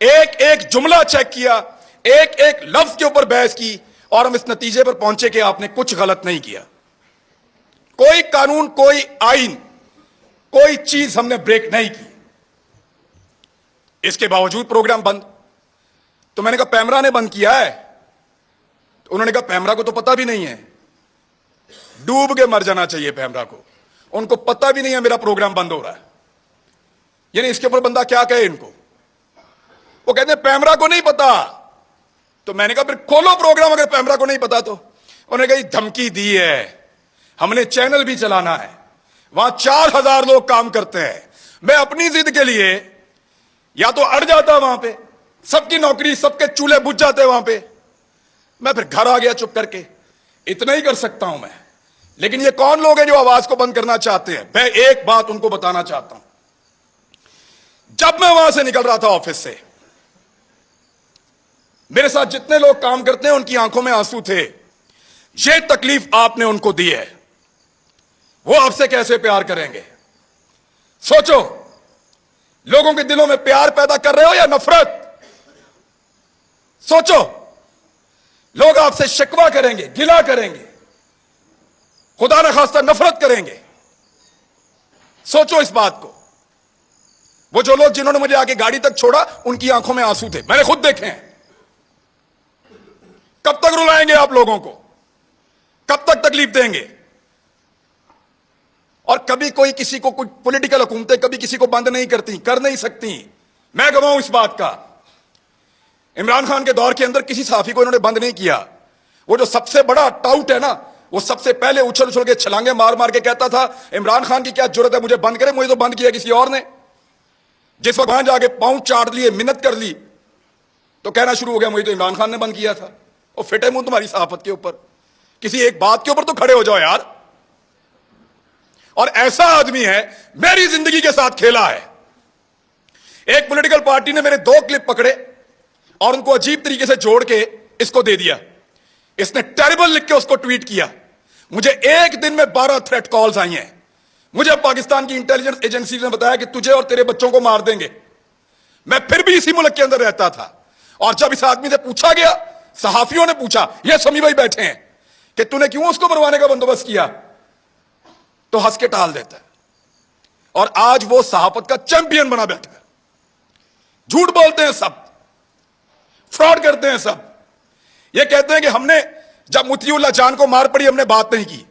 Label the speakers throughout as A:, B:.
A: ایک ایک جملہ چیک کیا, ایک ایک لفظ کے اوپر بحث کی, اور ہم اس نتیجے پر پہنچے کہ آپ نے کچھ غلط نہیں کیا. کوئی قانون, کوئی آئین, کوئی چیز ہم نے بریک نہیں کی. اس کے باوجود پروگرام بند. تو میں نے کہا پیمرا نے بند کیا ہے. تو انہوں نے کہا پیمرا کو تو پتہ بھی نہیں ہے, ڈوب کے مر جانا چاہیے پیمرا کو, ان کو پتہ بھی نہیں ہے میرا پروگرام بند ہو رہا ہے. یعنی اس کے اوپر بندہ کیا کہے ان کو؟ وہ کہتے ہیں پیمرا کو نہیں پتا. تو میں نے کہا پھر کھولو پروگرام اگر پیمرا کو نہیں پتا تو. انہوں نے کہا یہ دھمکی دی ہے, ہم نے چینل بھی چلانا ہے, وہاں 4000 لوگ کام کرتے ہیں. میں اپنی ضد کے لیے یا تو اڑ جاتا وہاں پہ, سب کی نوکری, سب کے چولہے بجھ جاتے وہاں پہ. میں پھر گھر آ گیا چپ کر کے. اتنا ہی کر سکتا ہوں میں. لیکن یہ کون لوگ ہیں جو آواز کو بند کرنا چاہتے ہیں؟ میں ایک بات ان کو بتانا چاہتا ہوں. جب میں وہاں سے نکل رہا تھا آفس سے, میرے ساتھ جتنے لوگ کام کرتے ہیں ان کی آنکھوں میں آنسو تھے. یہ تکلیف آپ نے ان کو دی ہے, وہ آپ سے کیسے پیار کریں گے؟ سوچو, لوگوں کے دلوں میں پیار پیدا کر رہے ہو یا نفرت؟ سوچو, لوگ آپ سے شکوہ کریں گے, گلہ کریں گے, خدا نخواستہ نفرت کریں گے. سوچو اس بات کو. وہ جو لوگ جنہوں نے مجھے آگے گاڑی تک چھوڑا, ان کی آنکھوں میں آنسو تھے, میں نے خود دیکھے ہیں. کب تک رلائیں گے آپ لوگوں کو؟ کب تک تکلیف دیں گے؟ اور کبھی کوئی کسی کو, کوئی پولیٹیکل حکومتیں کبھی کسی کو بند نہیں کرتی, کر نہیں سکتی. میں گواہ ہوں اس بات کا. عمران خان کے دور کے اندر کسی صحافی کو انہوں نے بند نہیں کیا. وہ جو سب سے بڑا ٹاؤٹ ہے نا, وہ سب سے پہلے اچھل اچھل کے چھلانگے مار مار کے کہتا تھا عمران خان کی کیا جرت ہے مجھے بند کرے, مجھے تو بند کیا کسی اور نے. جس وقت وہاں جا کے پاؤں چاٹ لیے, منت کر لی, تو کہنا شروع ہو گیا مجھے تو عمران خان نے بند کیا تھا. اور فٹے منہ تمہاری صحافت کے اوپر. کسی ایک بات کے اوپر تو کھڑے ہو جاؤ یار. اور ایسا آدمی ہے, میری زندگی کے ساتھ کھیلا ہے. ایک پولیٹیکل پارٹی نے میرے 2 کلپ پکڑے اور ان کو عجیب طریقے سے جوڑ کے اس کو دے دیا. اس نے ٹیریبل لکھ کے اس کو ٹویٹ کیا. مجھے ایک دن میں 12 تھریٹ کالز آئی ہیں. مجھے پاکستان کی انٹیلیجنس ایجنسی نے بتایا کہ تجھے اور تیرے بچوں کو مار دیں گے. میں پھر بھی اسی ملک کے اندر رہتا تھا. اور جب اس آدمی سے پوچھا گیا, صحافیوں نے پوچھا, یہ سمی بھائی بیٹھے ہیں, کہ تو نے کیوں اس کو مروانے کا بندوبست کیا, تو ہنس کے ٹال دیتا ہے. اور آج وہ صحافت کا چیمپئن بنا بیٹھا ہے. جھوٹ بولتے ہیں سب, فراڈ کرتے ہیں سب. یہ کہتے ہیں کہ ہم نے جب مطیع اللہ جان کو مار پڑی ہم نے بات نہیں کی.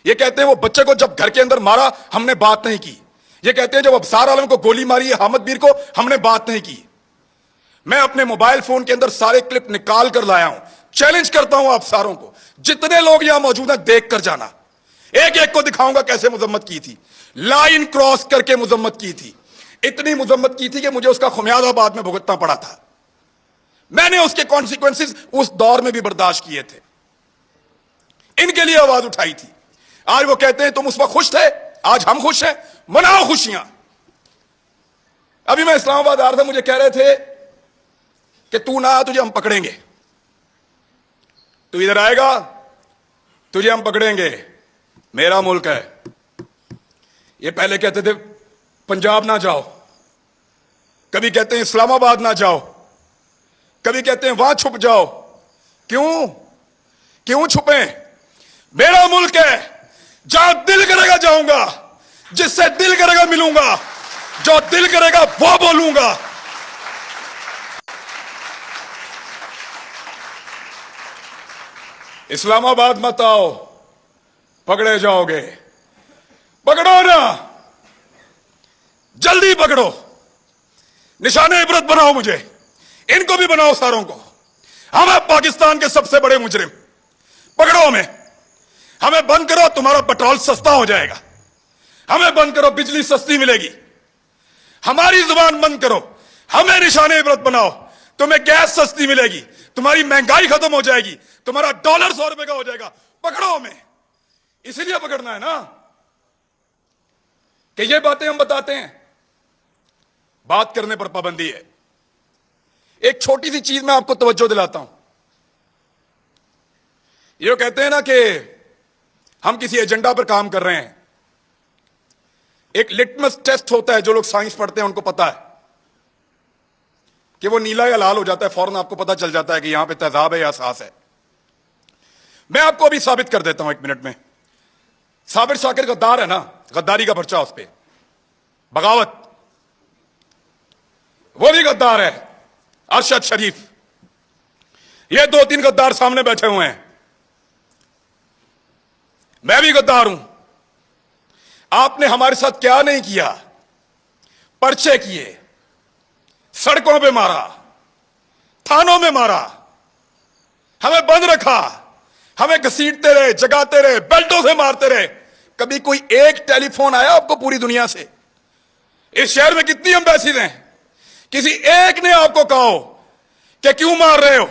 A: یہ کہتے ہیں وہ بچے کو جب گھر کے اندر مارا ہم نے بات نہیں کی. یہ کہتے ہیں جب ابصار عالم کو گولی ماری ہے حامد میر کو ہم نے بات نہیں کی. میں اپنے موبائل فون کے اندر سارے کلپ نکال کر لایا ہوں. چیلنج کرتا ہوں آپ ساروں کو, جتنے لوگ یہاں موجود ہیں دیکھ کر جانا. ایک ایک کو دکھاؤں گا کیسے مذمت کی تھی, لائن کراس کر کے مذمت کی تھی. اتنی مذمت کی تھی کہ مجھے اس کا خمیازہ بعد میں بھگتنا پڑا تھا. میں نے اس کے کانسیکوینسز اس دور میں بھی برداشت کیے تھے. ان کے لیے آواز اٹھائی تھی. آج وہ کہتے ہیں تم اس وقت خوش تھے, آج ہم خوش ہیں, مناؤ خوشیاں. ابھی میں اسلام آباد آ رہا تھا, مجھے کہہ رہے تھے کہ تو نہ آ تجھے ہم پکڑیں گے, تو ادھر آئے گا تجھے ہم پکڑیں گے, میرا ملک ہے. یہ پہلے کہتے تھے پنجاب نہ جاؤ, کبھی کہتے ہیں اسلام آباد نہ جاؤ, کبھی کہتے ہیں وہاں چھپ جاؤ. کیوں چھپیں؟ میرا ملک ہے, جہاں دل کرے گا جاؤں گا, جس سے دل کرے گا ملوں گا, جو دل کرے گا وہ بولوں گا. اسلام آباد مت آؤ, پکڑے جاؤ گے. پکڑو نا, جلدی پکڑو, نشان عبرت بناؤ مجھے, ان کو بھی بناؤ ساروں کو. ہم ہیں پاکستان کے سب سے بڑے مجرم, پکڑو ہمیں بند کرو, تمہارا پیٹرول سستا ہو جائے گا. ہمیں بند کرو, بجلی سستی ملے گی. ہماری زبان بند کرو, ہمیں نشان عبرت بناؤ, تمہیں گیس سستی ملے گی, تمہاری مہنگائی ختم ہو جائے گی, تمہارا ڈالر 100 روپے کا ہو جائے گا. پکڑو ہمیں. اسی لیے پکڑنا ہے نا کہ یہ باتیں ہم بتاتے ہیں. بات کرنے پر پابندی ہے. ایک چھوٹی سی چیز میں آپ کو توجہ دلاتا ہوں. یہ کہتے ہیں نا کہ ہم کسی ایجنڈا پر کام کر رہے ہیں. ایک لٹمس ٹیسٹ ہوتا ہے, جو لوگ سائنس پڑھتے ہیں ان کو پتا ہے. کہ وہ نیلا یا لال ہو جاتا ہے, فوراً آپ کو پتا چل جاتا ہے کہ یہاں پہ تیزاب ہے یا اساس ہے. میں آپ کو ابھی ثابت کر دیتا ہوں 1 منٹ میں. صابر شاکر غدار ہے نا, غداری کا پرچہ اس پہ, بغاوت, وہ بھی غدار ہے. ارشد شریف, یہ 2-3 غدار سامنے بیٹھے ہوئے ہیں. میں بھی غدار ہوں. آپ نے ہمارے ساتھ کیا نہیں کیا؟ پرچے کیے, سڑکوں پہ مارا, تھانوں میں مارا, ہمیں بند رکھا, ہمیں گھسیٹتے رہے, جگاتے رہے, بیلٹوں سے مارتے رہے. کبھی کوئی ایک ٹیلی فون آیا آپ کو پوری دنیا سے؟ اس شہر میں کتنی ایمبیسیز ہیں, کسی ایک نے آپ کو کہا ہو کہ کیوں مار رہے ہو؟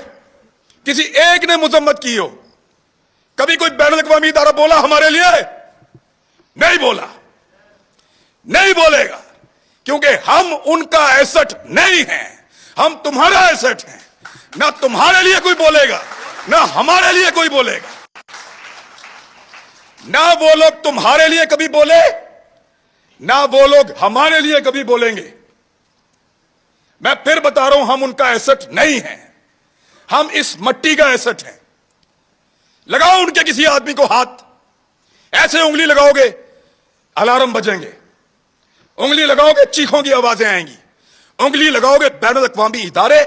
A: کسی ایک نے مذمت کی ہو؟ کبھی کوئی بین الاقوامی ادارہ بولا ہمارے لیے؟ نہیں بولا, نہیں بولے گا, کیونکہ ہم ان کا ایسٹ نہیں ہیں, ہم تمہارا ایسٹ ہیں. نہ تمہارے لیے کوئی بولے گا, نہ ہمارے لیے کوئی بولے گا. نہ وہ لوگ تمہارے لیے کبھی بولے, نہ وہ لوگ ہمارے لیے کبھی بولیں گے. میں پھر بتا رہا ہوں, ہم ان کا ایسٹ نہیں ہیں, ہم اس مٹی کا ایسٹ ہیں. لگاؤ ان کے کسی آدمی کو ہاتھ, ایسے انگلی لگاؤ گے الارم بجیں گے, انگلی لگاؤ گے چیخوں کی آوازیں آئیں گی, انگلی لگاؤ گے بین الاقوامی ادارے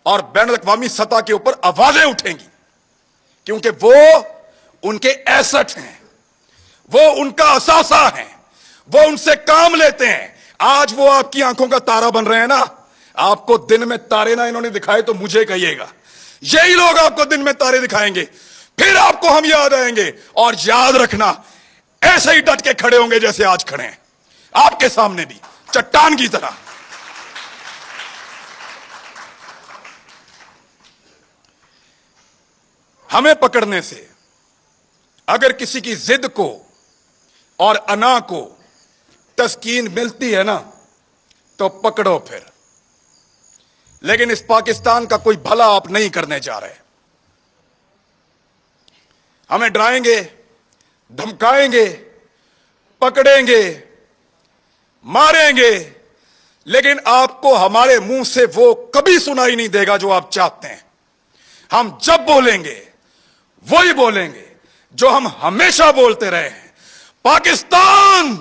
A: اور بین الاقوامی سطح کے اوپر آوازیں اٹھیں گی, کیونکہ وہ ان کے ایسٹ ہیں, وہ ان کا اثاثہ ہیں, وہ ان سے کام لیتے ہیں. آج وہ آپ کی آنکھوں کا تارا بن رہے ہیں نا. آپ کو دن میں تارے نہ انہوں نے دکھائے تو مجھے کہیے گا, یہی لوگ آپ کو دن میں تارے دکھائیں گے, پھر آپ کو ہم یاد آئیں گے. اور یاد رکھنا, ایسے ہی ڈٹ کے کھڑے ہوں گے جیسے آج کھڑے ہیں, آپ کے سامنے بھی چٹان کی طرح. ہمیں پکڑنے سے اگر کسی کی ضد کو اور انا کو تسکین ملتی ہے نا تو پکڑو پھر, لیکن اس پاکستان کا کوئی بھلا آپ نہیں کرنے جا رہے. ہمیں ڈرائیں گے, دھمکائیں گے, پکڑیں گے, ماریں گے, لیکن آپ کو ہمارے منہ سے وہ کبھی سنائی نہیں دے گا جو آپ چاہتے ہیں. ہم جب بولیں گے وہی بولیں گے جو ہم ہمیشہ بولتے رہے ہیں. پاکستان